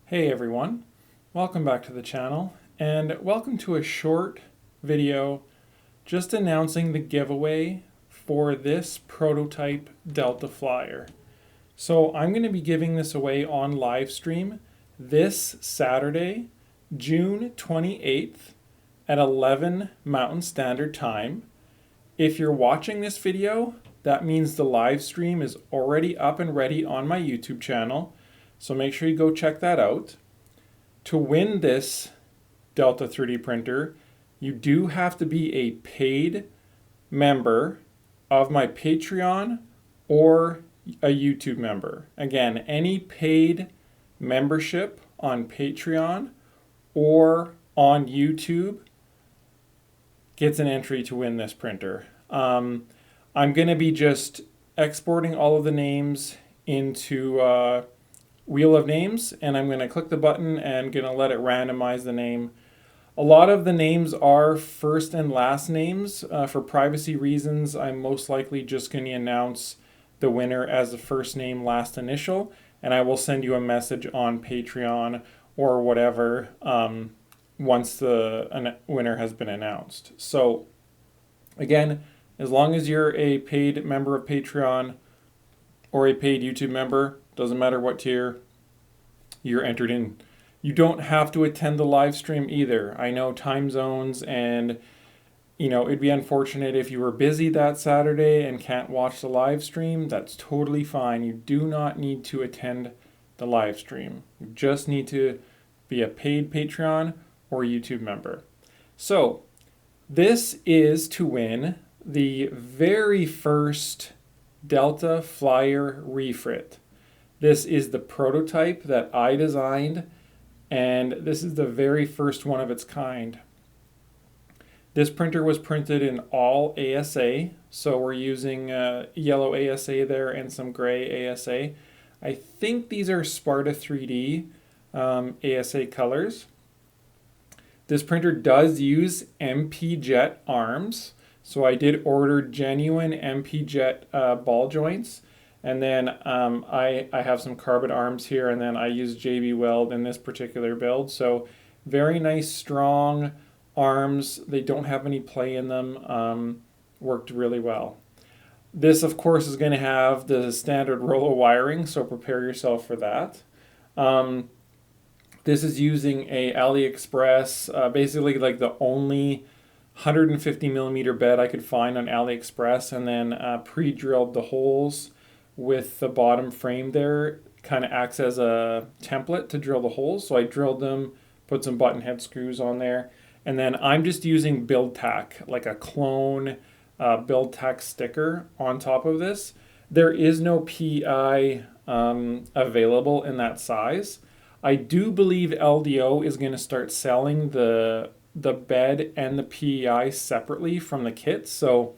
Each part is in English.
Hey everyone, welcome back to the channel and welcome to a short video just announcing the giveaway for this prototype Delta Flyer. So I'm going to be giving this away on live stream this Saturday, June 28th at 11 Mountain Standard Time. If you're watching this video, that means the live stream is already up and ready on my YouTube channel. So make sure you go check that out. To win this Delta 3D printer, you do have to be a paid member of my Patreon or a YouTube member. Again, any paid membership on Patreon or on YouTube gets an entry to win this printer. I'm going to be just exporting all of the names into Wheel of Names, and I'm going to click the button and going to let it randomize the name. A lot of the names are first and last names. For privacy reasons, I'm most likely just going to announce the winner as the first name, last initial, and I will send you a message on Patreon or whatever once the winner has been announced. So again, as long as you're a paid member of Patreon or a paid YouTube member, doesn't matter what tier, you're entered in. You don't have to attend the live stream either. I know time zones and it'd be unfortunate if you were busy that Saturday and can't watch the live stream. That's totally fine. You do not need to attend the live stream. You just need to be a paid Patreon or YouTube member. So this is to win the very first Delta Flyer Refit. This is the prototype that I designed, and this is the very first one of its kind. This printer was printed in all ASA, so we're using yellow ASA there and some gray ASA. I think these are Sparta 3D ASA colors. This printer does use MP Jet arms, so I did order genuine MP Jet ball joints. And then I have some carbon arms here, and then I use JB Weld in this particular build. So very nice, strong arms. They don't have any play in them. Worked really well. This, of course, is going to have the standard Rolo wiring, so prepare yourself for that. This is using a AliExpress, basically like the only 150 millimeter bed I could find on AliExpress, and then pre-drilled the holes with the bottom frame there. Kind of acts as a template to drill the holes. So I drilled them, put some button head screws on there, and then I'm just using Build Tack, like a clone Build Tack sticker on top of this. There is no PI available in that size. I do believe LDO is going to start selling the bed and the PEI separately from the kit. So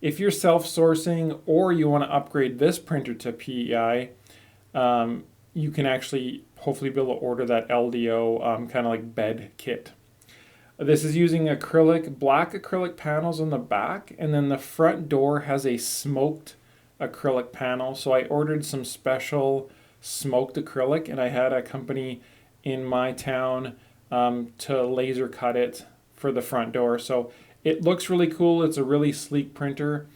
if you're self-sourcing or you want to upgrade this printer to PEI, you can actually hopefully be able to order that LDO kind of like bed kit. This is using black acrylic panels on the back, and then the front door has a smoked acrylic panel. So I ordered some special smoked acrylic, and I had a company in my town to laser cut it for the front door. So it looks really cool. It's a really sleek printer.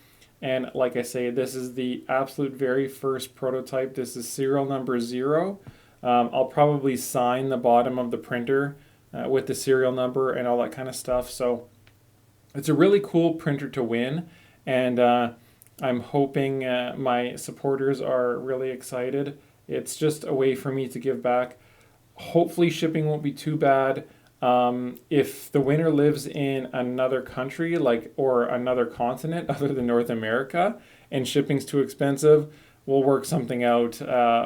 And like I say, this is the absolute very first prototype. This is serial number 0. I'll probably sign the bottom of the printer with the serial number and all that kind of stuff. So it's a really cool printer to win. And I'm hoping my supporters are really excited. It's just a way for me to give back. Hopefully shipping won't be too bad. If the winner lives in another country, or another continent other than North America, and shipping's too expensive, we'll work something out,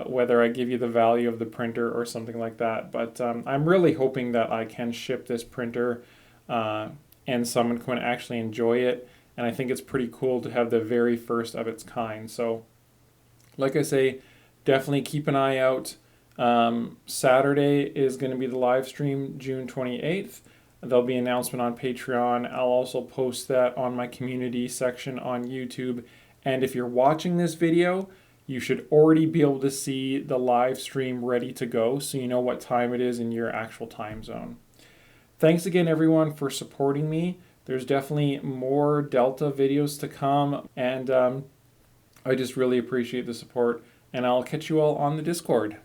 whether I give you the value of the printer or something like that. But I'm really hoping that I can ship this printer and someone can actually enjoy it. And I think it's pretty cool to have the very first of its kind. So like I say, definitely keep an eye out. Saturday is going to be the live stream, June 28th. There'll be an announcement on Patreon. I'll also post that on my community section on YouTube. And if you're watching this video, you should already be able to see the live stream ready to go so you know what time it is in your actual time zone. Thanks again, everyone, for supporting me. There's definitely more Delta videos to come, and I just really appreciate the support, and I'll catch you all on the Discord.